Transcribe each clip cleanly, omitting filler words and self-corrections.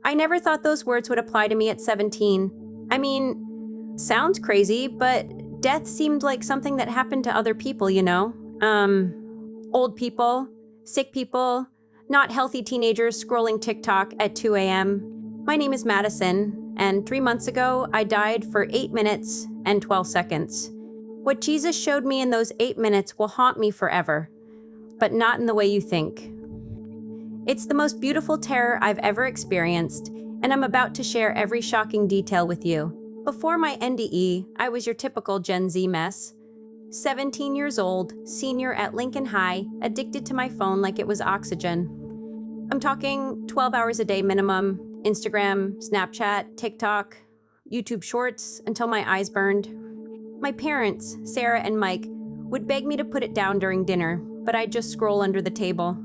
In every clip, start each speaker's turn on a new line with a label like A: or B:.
A: I never thought those words would apply to me at 17. I mean, sounds crazy, but death seemed like something that happened to other people, you know? Old people, sick people, not healthy teenagers scrolling TikTok at 2 a.m. My name is Madison, and 3 months ago, I died for 8 minutes and 12 seconds. What Jesus showed me in those 8 minutes will haunt me forever, but not in the way you think. It's the most beautiful terror I've ever experienced, and I'm about to share every shocking detail with you. Before my NDE, I was your typical Gen Z mess. 17 years old, senior at Lincoln High, addicted to my phone like it was oxygen. I'm talking 12 hours a day minimum, Instagram, Snapchat, TikTok, YouTube Shorts, until my eyes burned. My parents, Sarah and Mike, would beg me to put it down during dinner, but I'd just scroll under the table.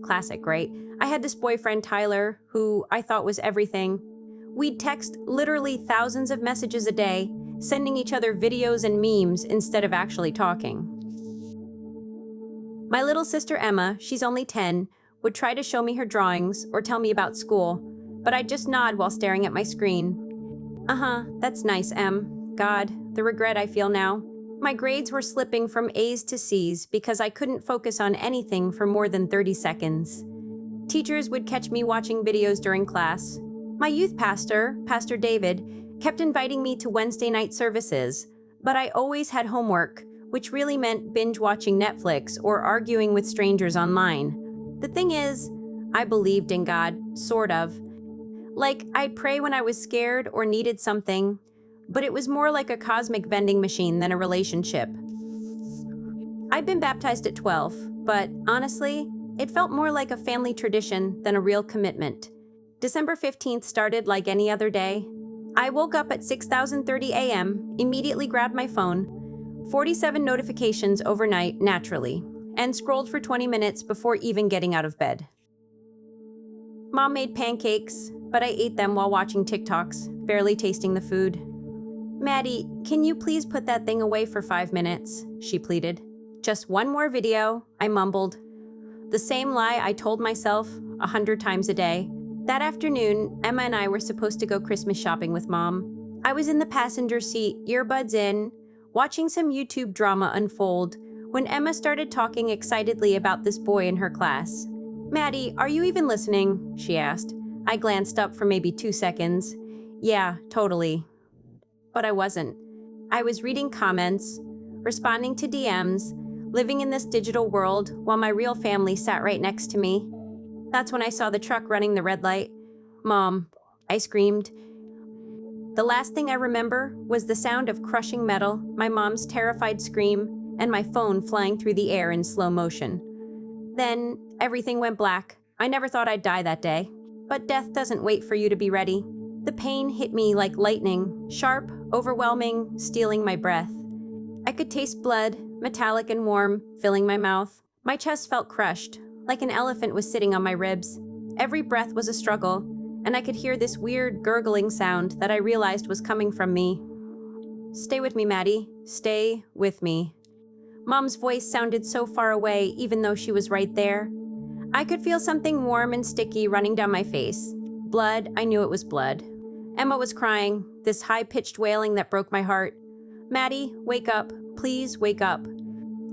A: Classic, right? I had this boyfriend, Tyler, who I thought was everything. We'd text literally thousands of messages a day, sending each other videos and memes instead of actually talking. My little sister Emma, she's only 10, would try to show me her drawings or tell me about school, but I'd just nod while staring at my screen. That's nice, Em. God, the regret I feel now. My grades were slipping from A's to C's because I couldn't focus on anything for more than 30 seconds. Teachers would catch me watching videos during class. My youth pastor, Pastor David, kept inviting me to Wednesday night services, but I always had homework, which really meant binge-watching Netflix or arguing with strangers online. The thing is, I believed in God, sort of. Like, I'd pray when I was scared or needed something, but it was more like a cosmic vending machine than a relationship. I'd been baptized at 12, but honestly, it felt more like a family tradition than a real commitment. December 15th started like any other day. I woke up at 6:30 a.m., immediately grabbed my phone, 47 notifications overnight naturally, and scrolled for 20 minutes before even getting out of bed. Mom made pancakes, but I ate them while watching TikToks, barely tasting the food. Maddie, can you please put that thing away for 5 minutes? She pleaded. Just one more video, I mumbled. The same lie I told myself 100 times a day. That afternoon, Emma and I were supposed to go Christmas shopping with Mom. I was in the passenger seat, earbuds in, watching some YouTube drama unfold, when Emma started talking excitedly about this boy in her class. Maddie, are you even listening? She asked. I glanced up for maybe 2 seconds. Yeah, totally. But I wasn't. I was reading comments, responding to DMs, living in this digital world while my real family sat right next to me. That's when I saw the truck running the red light. Mom, I screamed. The last thing I remember was the sound of crushing metal, my mom's terrified scream, and my phone flying through the air in slow motion. Then everything went black. I never thought I'd die that day. But death doesn't wait for you to be ready. The pain hit me like lightning, sharp, overwhelming, stealing my breath. I could taste blood, metallic and warm, filling my mouth. My chest felt crushed, like an elephant was sitting on my ribs. Every breath was a struggle, and I could hear this weird gurgling sound that I realized was coming from me. Stay with me, Maddie. Stay with me. Mom's voice sounded so far away, even though she was right there. I could feel something warm and sticky running down my face. Blood, I knew it was blood. Emma was crying, this high-pitched wailing that broke my heart. Maddie, wake up. Please wake up.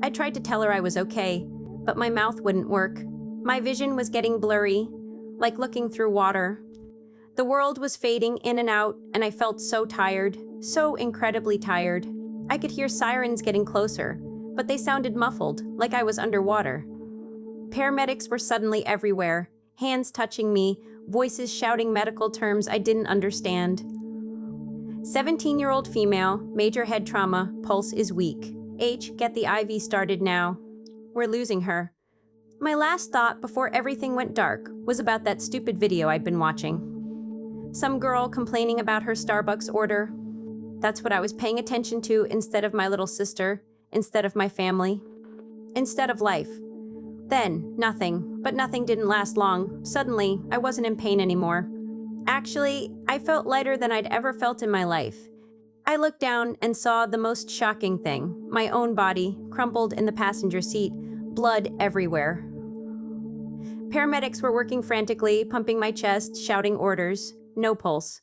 A: I tried to tell her I was okay, but my mouth wouldn't work. My vision was getting blurry, like looking through water. The world was fading in and out, and I felt so tired, so incredibly tired. I could hear sirens getting closer, but they sounded muffled, like I was underwater. Paramedics were suddenly everywhere, hands touching me, voices shouting medical terms I didn't understand. 17-year-old female, major head trauma, pulse is weak. H, get the IV started now. We're losing her. My last thought before everything went dark was about that stupid video I'd been watching. Some girl complaining about her Starbucks order. That's what I was paying attention to instead of my little sister, instead of my family, instead of life. Then, nothing, but nothing didn't last long. Suddenly, I wasn't in pain anymore. Actually, I felt lighter than I'd ever felt in my life. I looked down and saw the most shocking thing, my own body, crumpled in the passenger seat, blood everywhere. Paramedics were working frantically, pumping my chest, shouting orders. No pulse.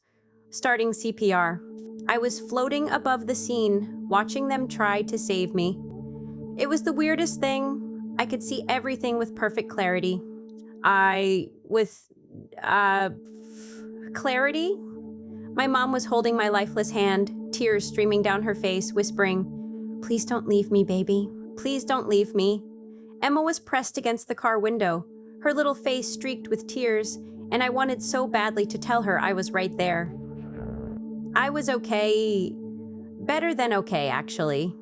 A: Starting CPR. I was floating above the scene, watching them try to save me. It was the weirdest thing. I could see everything with perfect clarity. Clarity? My mom was holding my lifeless hand, tears streaming down her face, whispering, "Please don't leave me, baby. Please don't leave me." Emma was pressed against the car window, her little face streaked with tears, and I wanted so badly to tell her I was right there. I was okay. Better than okay, actually.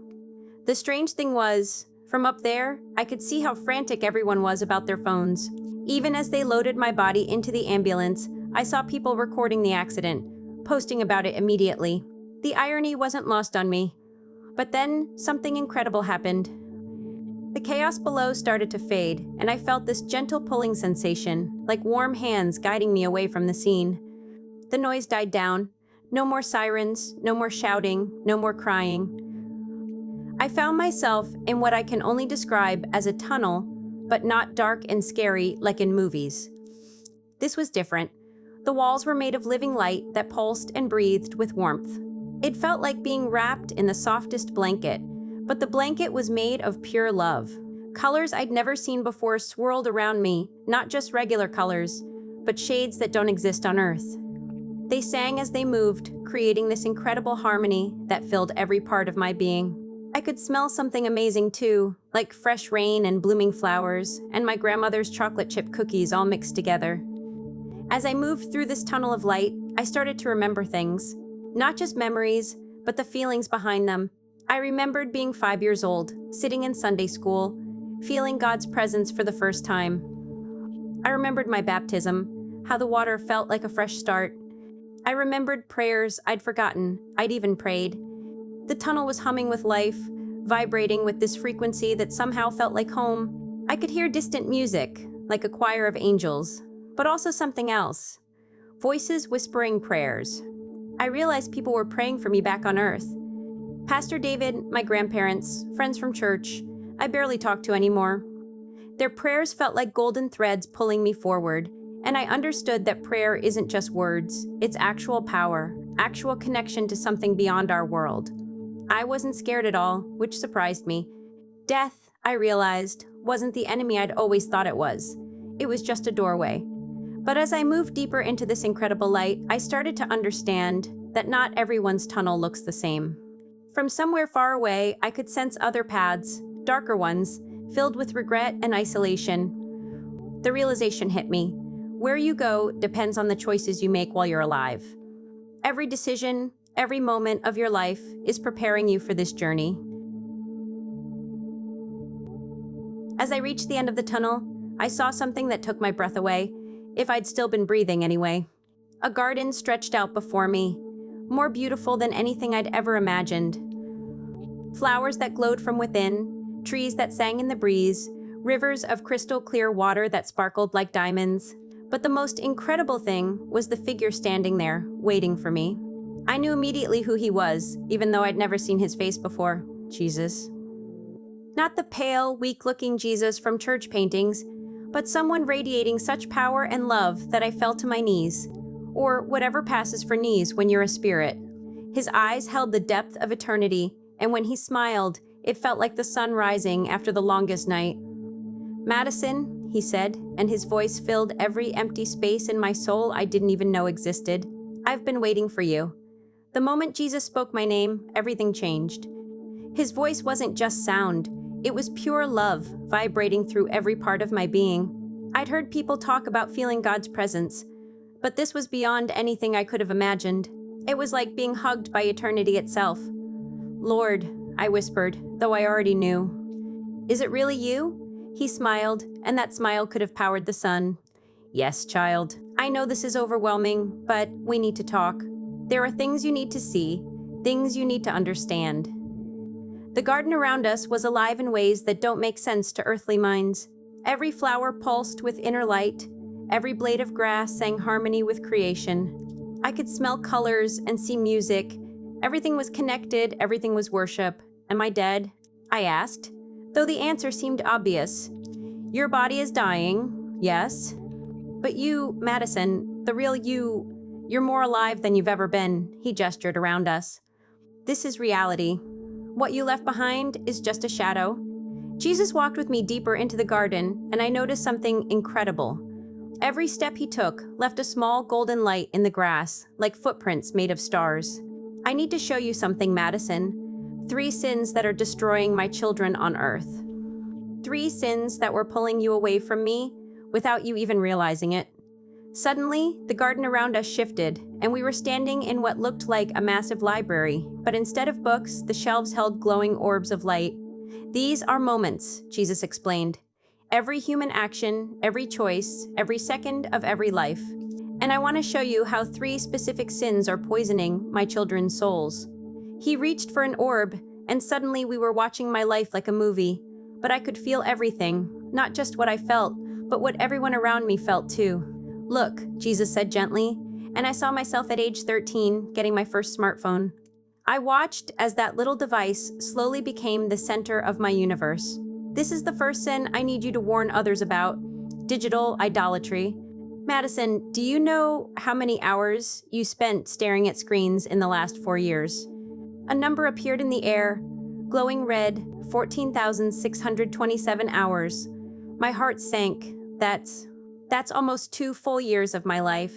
A: The strange thing was, from up there, I could see how frantic everyone was about their phones. Even as they loaded my body into the ambulance, I saw people recording the accident, posting about it immediately. The irony wasn't lost on me. But then, something incredible happened. The chaos below started to fade, and I felt this gentle pulling sensation, like warm hands guiding me away from the scene. The noise died down. No more sirens, no more shouting, no more crying. I found myself in what I can only describe as a tunnel, but not dark and scary like in movies. This was different. The walls were made of living light that pulsed and breathed with warmth. It felt like being wrapped in the softest blanket, but the blanket was made of pure love. Colors I'd never seen before swirled around me, not just regular colors, but shades that don't exist on Earth. They sang as they moved, creating this incredible harmony that filled every part of my being. I could smell something amazing too, like fresh rain and blooming flowers, and my grandmother's chocolate chip cookies all mixed together. As I moved through this tunnel of light, I started to remember things. Not just memories, but the feelings behind them. I remembered being 5 years old, sitting in Sunday school, feeling God's presence for the first time. I remembered my baptism, how the water felt like a fresh start. I remembered prayers I'd forgotten, I'd even prayed. The tunnel was humming with life, vibrating with this frequency that somehow felt like home. I could hear distant music, like a choir of angels, but also something else. Voices whispering prayers. I realized people were praying for me back on Earth. Pastor David, my grandparents, friends from church, I barely talked to anymore. Their prayers felt like golden threads pulling me forward, and I understood that prayer isn't just words, it's actual power, actual connection to something beyond our world. I wasn't scared at all, which surprised me. Death, I realized, wasn't the enemy I'd always thought it was. It was just a doorway. But as I moved deeper into this incredible light, I started to understand that not everyone's tunnel looks the same. From somewhere far away, I could sense other paths, darker ones, filled with regret and isolation. The realization hit me. Where you go depends on the choices you make while you're alive. Every decision, every moment of your life is preparing you for this journey. As I reached the end of the tunnel, I saw something that took my breath away, if I'd still been breathing anyway. A garden stretched out before me, more beautiful than anything I'd ever imagined. Flowers that glowed from within, trees that sang in the breeze, rivers of crystal clear water that sparkled like diamonds. But the most incredible thing was the figure standing there, waiting for me. I knew immediately who he was, even though I'd never seen his face before. Jesus. Not the pale, weak-looking Jesus from church paintings, but someone radiating such power and love that I fell to my knees, or whatever passes for knees when you're a spirit. His eyes held the depth of eternity, and when he smiled, it felt like the sun rising after the longest night. "Madison," he said, and his voice filled every empty space in my soul I didn't even know existed. "I've been waiting for you." The moment Jesus spoke my name, everything changed. His voice wasn't just sound, it was pure love, vibrating through every part of my being. I'd heard people talk about feeling God's presence, but this was beyond anything I could have imagined. It was like being hugged by eternity itself. "Lord," I whispered, though I already knew. "Is it really you?" He smiled, and that smile could have powered the sun. "Yes, child. I know this is overwhelming, but we need to talk. There are things you need to see, things you need to understand." The garden around us was alive in ways that don't make sense to earthly minds. Every flower pulsed with inner light. Every blade of grass sang harmony with creation. I could smell colors and see music. Everything was connected, everything was worship. "Am I dead?" I asked, though the answer seemed obvious. "Your body is dying, Yes? But you, Madison, the real you're more alive than you've ever been, he gestured around us. This is reality. What you left behind is just a shadow. Jesus walked with me deeper into the garden, and I noticed something incredible. Every step he took left a small golden light in the grass, like footprints made of stars. I need to show you something, Madison. 3 sins that are destroying my children on earth. 3 sins that were pulling you away from me without you even realizing it. Suddenly, the garden around us shifted, and we were standing in what looked like a massive library, but instead of books, the shelves held glowing orbs of light. These are moments, Jesus explained. Every human action, every choice, every second of every life. And I want to show you how 3 specific sins are poisoning my children's souls. He reached for an orb, and suddenly we were watching my life like a movie. But I could feel everything, not just what I felt, but what everyone around me felt too. Look, Jesus said gently, and I saw myself at age 13 getting my first smartphone. I watched as that little device slowly became the center of my universe. This is the first sin I need you to warn others about: digital idolatry. Madison, do you know how many hours you spent staring at screens in the last 4 years? A number appeared in the air, glowing red, 14,627 hours. My heart sank. That's almost 2 full years of my life.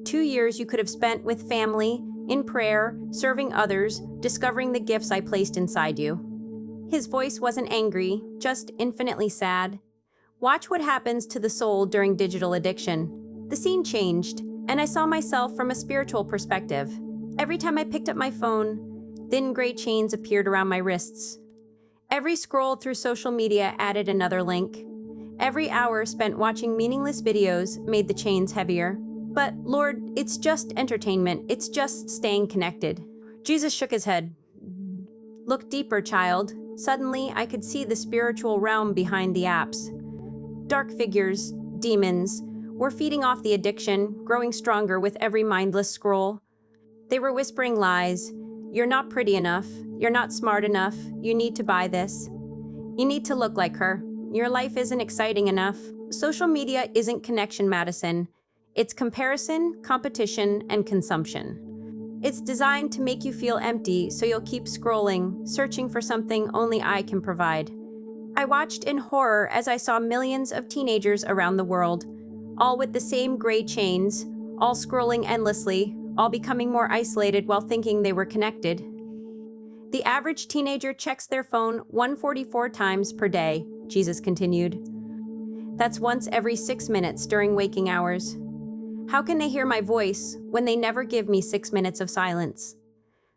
A: 2 years you could have spent with family, in prayer, serving others, discovering the gifts I placed inside you. His voice wasn't angry, just infinitely sad. Watch what happens to the soul during digital addiction. The scene changed, and I saw myself from a spiritual perspective. Every time I picked up my phone, thin gray chains appeared around my wrists. Every scroll through social media added another link. Every hour spent watching meaningless videos made the chains heavier. But, Lord, it's just entertainment. It's just staying connected. Jesus shook his head. Look deeper, child. Suddenly, I could see the spiritual realm behind the apps. Dark figures, demons, were feeding off the addiction, growing stronger with every mindless scroll. They were whispering lies. You're not pretty enough. You're not smart enough. You need to buy this. You need to look like her. Your life isn't exciting enough. Social media isn't connection, Madison. It's comparison, competition, and consumption. It's designed to make you feel empty, so you'll keep scrolling, searching for something only I can provide. I watched in horror as I saw millions of teenagers around the world, all with the same gray chains, all scrolling endlessly, all becoming more isolated while thinking they were connected. The average teenager checks their phone 144 times per day, Jesus continued. That's once every 6 minutes during waking hours. How can they hear my voice when they never give me 6 minutes of silence?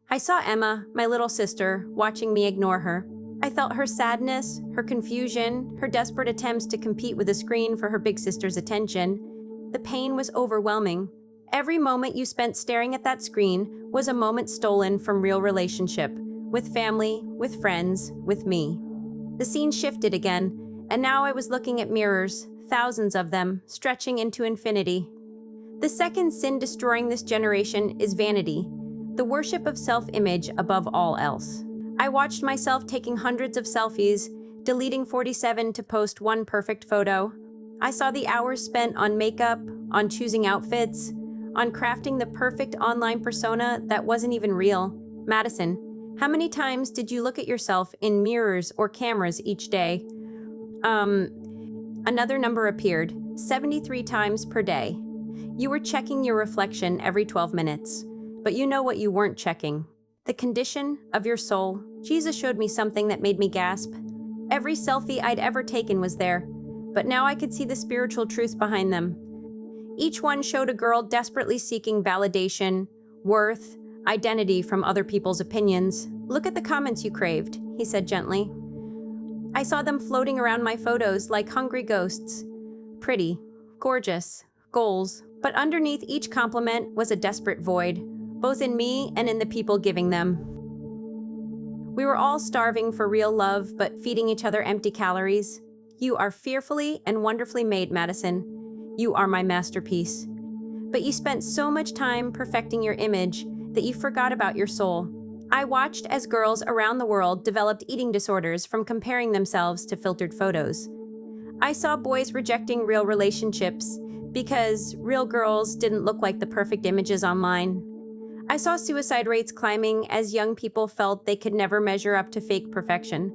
A: I saw Emma, my little sister, watching me ignore her. I felt her sadness, her confusion, her desperate attempts to compete with a screen for her big sister's attention. The pain was overwhelming. Every moment you spent staring at that screen was a moment stolen from real relationship, with family, with friends, with me. The scene shifted again, and now I was looking at mirrors, thousands of them, stretching into infinity. The second sin destroying this generation is vanity, the worship of self-image above all else. I watched myself taking hundreds of selfies, deleting 47 to post one perfect photo. I saw the hours spent on makeup, on choosing outfits, on crafting the perfect online persona that wasn't even real. Madison, how many times did you look at yourself in mirrors or cameras each day? Another number appeared, 73 times per day. You were checking your reflection every 12 minutes, but you know what you weren't checking. The condition of your soul. Jesus showed me something that made me gasp. Every selfie I'd ever taken was there, but now I could see the spiritual truth behind them. Each one showed a girl desperately seeking validation, worth, identity from other people's opinions. Look at the comments you craved, he said gently. I saw them floating around my photos like hungry ghosts. Pretty, gorgeous, goals, but underneath each compliment was a desperate void, both in me and in the people giving them. We were all starving for real love, but feeding each other empty calories. You are fearfully and wonderfully made, Madison. You are my masterpiece. But you spent so much time perfecting your image that you forgot about your soul. I watched as girls around the world developed eating disorders from comparing themselves to filtered photos. I saw boys rejecting real relationships because real girls didn't look like the perfect images online. I saw suicide rates climbing as young people felt they could never measure up to fake perfection.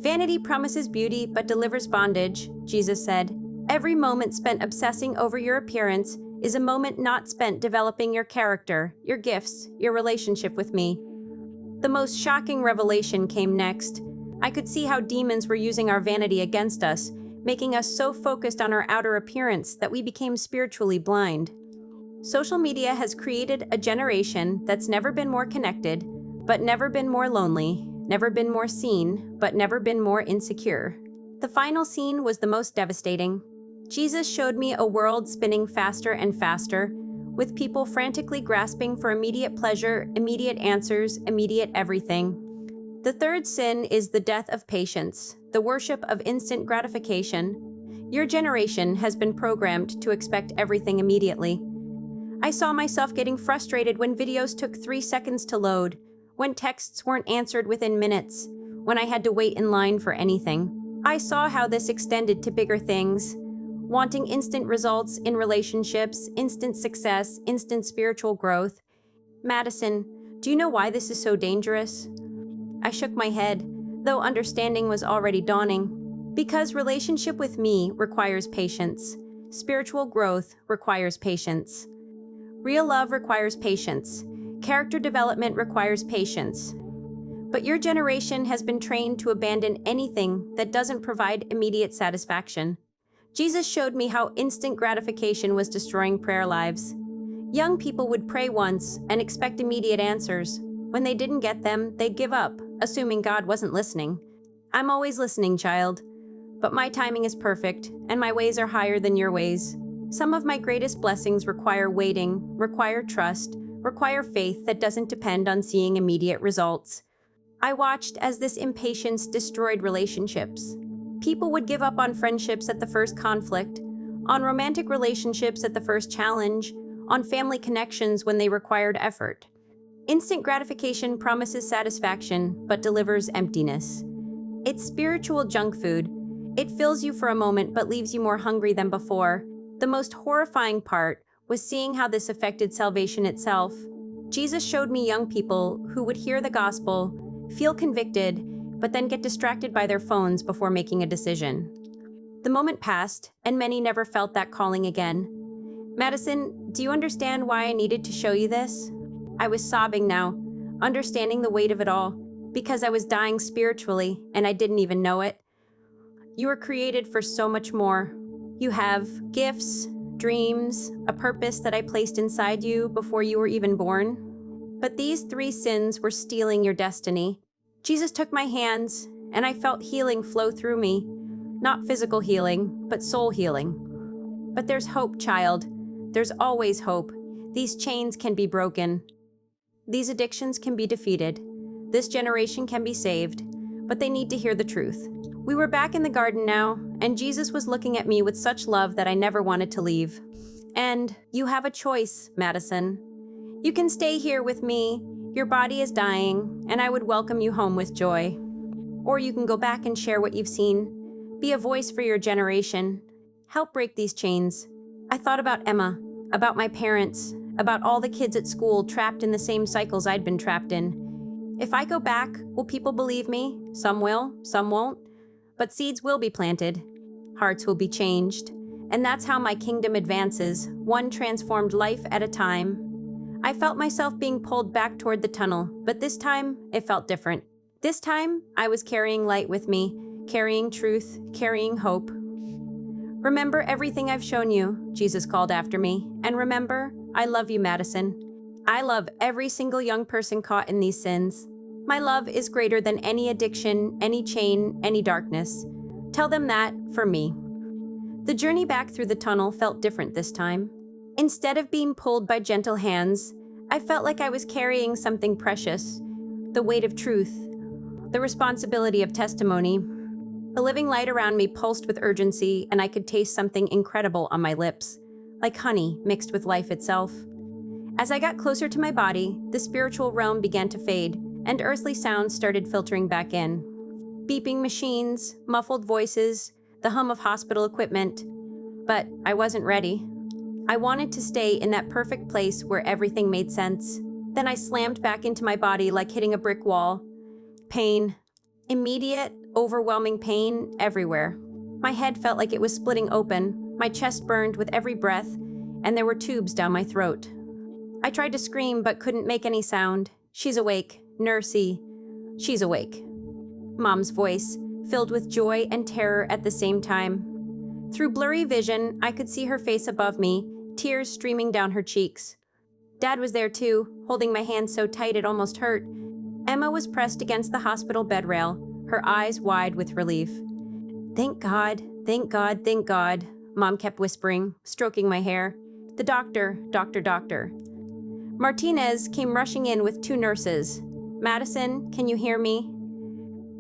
A: Vanity promises beauty but delivers bondage, Jesus said. Every moment spent obsessing over your appearance is a moment not spent developing your character, your gifts, your relationship with me. The most shocking revelation came next. I could see how demons were using our vanity against us, making us so focused on our outer appearance that we became spiritually blind. Social media has created a generation that's never been more connected, but never been more lonely, never been more seen, but never been more insecure. The final scene was the most devastating. Jesus showed me a world spinning faster and faster, with people frantically grasping for immediate pleasure, immediate answers, immediate everything. The third sin is the death of patience, the worship of instant gratification. Your generation has been programmed to expect everything immediately. I saw myself getting frustrated when videos took 3 seconds to load, when texts weren't answered within minutes, when I had to wait in line for anything. I saw how this extended to bigger things, wanting instant results in relationships, instant success, instant spiritual growth. Madison, do you know why this is so dangerous? I shook my head, though understanding was already dawning. Because relationship with me requires patience. Spiritual growth requires patience. Real love requires patience. Character development requires patience. But your generation has been trained to abandon anything that doesn't provide immediate satisfaction. Jesus showed me how instant gratification was destroying prayer lives. Young people would pray once and expect immediate answers. When they didn't get them, they'd give up, assuming God wasn't listening. I'm always listening, child. But my timing is perfect, and my ways are higher than your ways. Some of my greatest blessings require waiting, require trust, require faith that doesn't depend on seeing immediate results. I watched as this impatience destroyed relationships. People would give up on friendships at the first conflict, on romantic relationships at the first challenge, on family connections when they required effort. Instant gratification promises satisfaction, but delivers emptiness. It's spiritual junk food. It fills you for a moment, but leaves you more hungry than before. The most horrifying part was seeing how this affected salvation itself. Jesus showed me young people who would hear the gospel, feel convicted, but then get distracted by their phones before making a decision. The moment passed, and many never felt that calling again. Madison, do you understand why I needed to show you this? I was sobbing now, understanding the weight of it all, because I was dying spiritually, and I didn't even know it. You were created for so much more. You have gifts, dreams, a purpose that I placed inside you before you were even born. But these 3 sins were stealing your destiny. Jesus took my hands, and I felt healing flow through me. Not physical healing, but soul healing. But there's hope, child. There's always hope. These chains can be broken. These addictions can be defeated. This generation can be saved, but they need to hear the truth. We were back in the garden now, and Jesus was looking at me with such love that I never wanted to leave. And you have a choice, Madison. You can stay here with me. Your body is dying, and I would welcome you home with joy. Or you can go back and share what you've seen. Be a voice for your generation. Help break these chains. I thought about Emma, about my parents, about all the kids at school trapped in the same cycles I'd been trapped in. If I go back, will people believe me? Some will, some won't. But seeds will be planted. Hearts will be changed. And that's how my kingdom advances, one transformed life at a time. I felt myself being pulled back toward the tunnel, but this time, it felt different. This time, I was carrying light with me, carrying truth, carrying hope. Remember everything I've shown you, Jesus called after me. And remember, I love you, Madison. I love every single young person caught in these sins. My love is greater than any addiction, any chain, any darkness. Tell them that for me. The journey back through the tunnel felt different this time. Instead of being pulled by gentle hands, I felt like I was carrying something precious, the weight of truth, the responsibility of testimony. The living light around me pulsed with urgency, and I could taste something incredible on my lips, like honey mixed with life itself. As I got closer to my body, the spiritual realm began to fade, and earthly sounds started filtering back in. Beeping machines, muffled voices, the hum of hospital equipment. But I wasn't ready. I wanted to stay in that perfect place where everything made sense. Then I slammed back into my body like hitting a brick wall. Pain. Immediate, overwhelming pain everywhere. My head felt like it was splitting open, my chest burned with every breath, and there were tubes down my throat. I tried to scream but couldn't make any sound. She's awake. Nursey. She's awake. Mom's voice, filled with joy and terror at the same time. Through blurry vision, I could see her face above me, tears streaming down her cheeks. Dad was there too, holding my hand so tight it almost hurt. Emma was pressed against the hospital bed rail, her eyes wide with relief. "Thank God, thank God, thank God," Mom kept whispering, stroking my hair. "The doctor, doctor." Martinez came rushing in with 2 nurses. "Madison, can you hear me?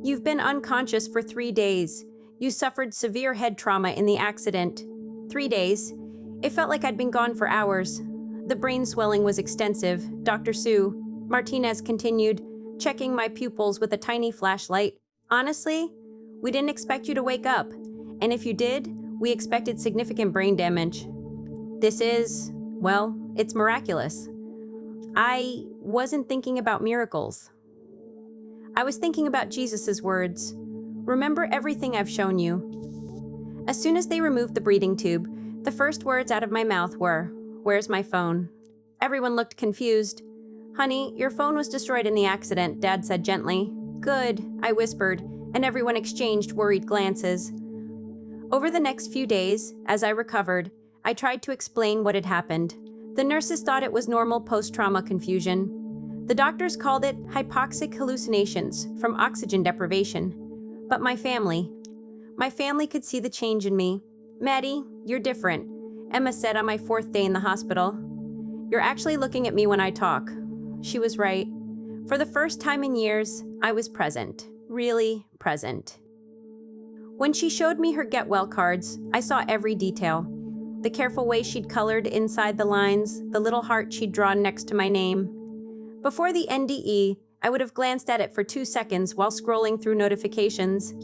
A: You've been unconscious for 3 days. You suffered severe head trauma in the accident. 3 days. It felt like I'd been gone for hours. The brain swelling was extensive, Dr. Sue," Martinez continued, checking my pupils with a tiny flashlight. "Honestly, we didn't expect you to wake up, and if you did, we expected significant brain damage. This is, well, it's miraculous." I wasn't thinking about miracles. I was thinking about Jesus' words. "Remember everything I've shown you." As soon as they removed the breathing tube, the first words out of my mouth were, "Where's my phone?" Everyone looked confused. "Honey, your phone was destroyed in the accident," Dad said gently. "Good," I whispered, and everyone exchanged worried glances. Over the next few days, as I recovered, I tried to explain what had happened. The nurses thought it was normal post-trauma confusion. The doctors called it hypoxic hallucinations from oxygen deprivation. But my family could see the change in me. "Maddie, you're different," Emma said on my 4th day in the hospital. "You're actually looking at me when I talk." She was right. For the first time in years, I was present, really present. When she showed me her get well cards, I saw every detail. The careful way she'd colored inside the lines, the little heart she'd drawn next to my name. Before the NDE, I would have glanced at it for 2 seconds while scrolling through notifications.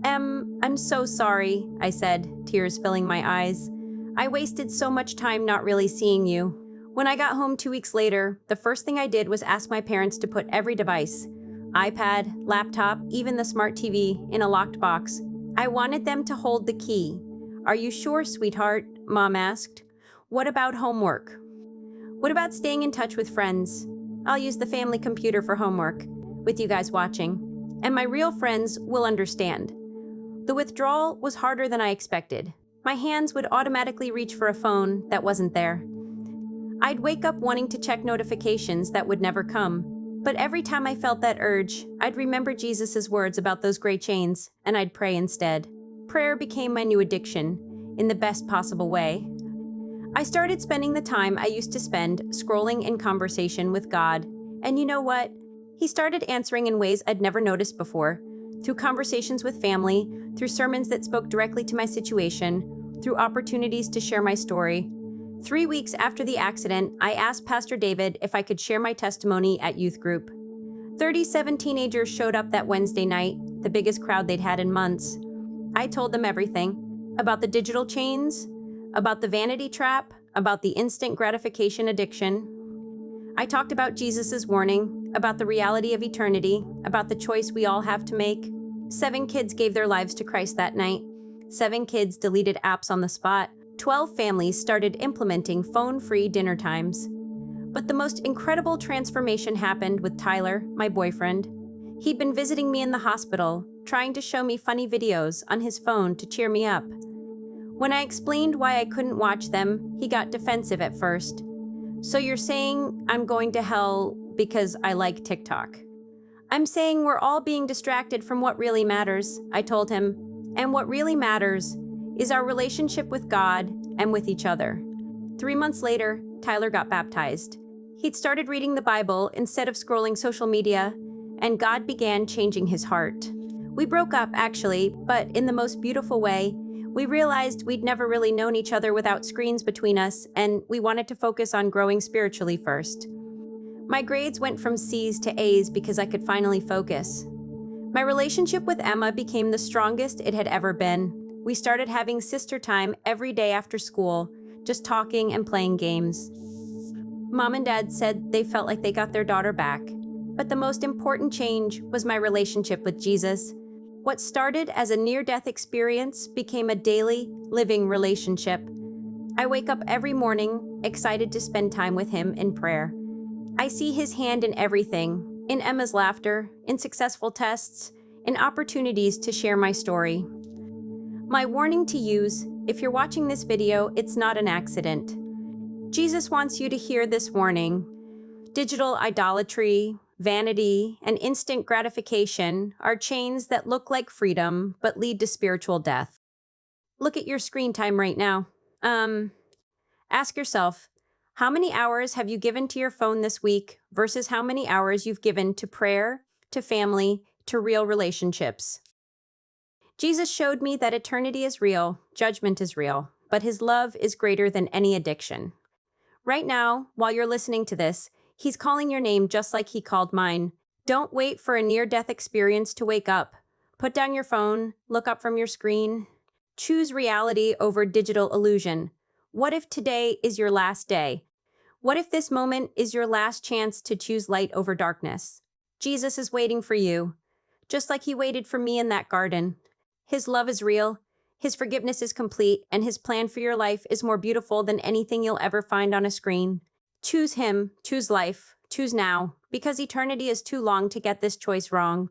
A: I'm so sorry," I said, tears filling my eyes. "I wasted so much time not really seeing you." When I got home 2 weeks later, the first thing I did was ask my parents to put every device, iPad, laptop, even the smart TV, in a locked box. I wanted them to hold the key. "Are you sure, sweetheart?" Mom asked. "What about homework? What about staying in touch with friends? I'll use the family computer for homework, with you guys watching. And my real friends will understand." The withdrawal was harder than I expected. My hands would automatically reach for a phone that wasn't there. I'd wake up wanting to check notifications that would never come. But every time I felt that urge, I'd remember Jesus' words about those gray chains, and I'd pray instead. Prayer became my new addiction, in the best possible way. I started spending the time I used to spend scrolling in conversation with God. And you know what? He started answering in ways I'd never noticed before. Through conversations with family, through sermons that spoke directly to my situation, through opportunities to share my story. 3 weeks after the accident, I asked Pastor David if I could share my testimony at youth group. 37 teenagers showed up that Wednesday night, the biggest crowd they'd had in months. I told them everything. About the digital chains, about the vanity trap, about the instant gratification addiction. I talked about Jesus' warning, about the reality of eternity, about the choice we all have to make. 7 kids gave their lives to Christ that night. 7 kids deleted apps on the spot. 12 families started implementing phone-free dinner times. But the most incredible transformation happened with Tyler, my boyfriend. He'd been visiting me in the hospital, trying to show me funny videos on his phone to cheer me up. When I explained why I couldn't watch them, he got defensive at first. "So you're saying I'm going to hell because I like TikTok?" "I'm saying we're all being distracted from what really matters," I told him. "And what really matters is our relationship with God and with each other." 3 months later, Tyler got baptized. He'd started reading the Bible instead of scrolling social media, and God began changing his heart. We broke up, actually, but in the most beautiful way. We realized we'd never really known each other without screens between us, and we wanted to focus on growing spiritually first. My grades went from C's to A's because I could finally focus. My relationship with Emma became the strongest it had ever been. We started having sister time every day after school, just talking and playing games. Mom and Dad said they felt like they got their daughter back. But the most important change was my relationship with Jesus. What started as a near-death experience became a daily, living relationship. I wake up every morning, excited to spend time with him in prayer. I see his hand in everything, in Emma's laughter, in successful tests, in opportunities to share my story. My warning to use, if you're watching this video, it's not an accident. Jesus wants you to hear this warning. Digital idolatry, vanity, and instant gratification are chains that look like freedom but lead to spiritual death. Look at your screen time right now. Ask yourself, how many hours have you given to your phone this week versus how many hours you've given to prayer, to family, to real relationships? Jesus showed me that eternity is real, judgment is real, but his love is greater than any addiction. Right now, while you're listening to this, he's calling your name just like he called mine. Don't wait for a near-death experience to wake up. Put down your phone, look up from your screen. Choose reality over digital illusion. What if today is your last day? What if this moment is your last chance to choose light over darkness? Jesus is waiting for you, just like he waited for me in that garden. His love is real, his forgiveness is complete, and his plan for your life is more beautiful than anything you'll ever find on a screen. Choose him, choose life, choose now, because eternity is too long to get this choice wrong.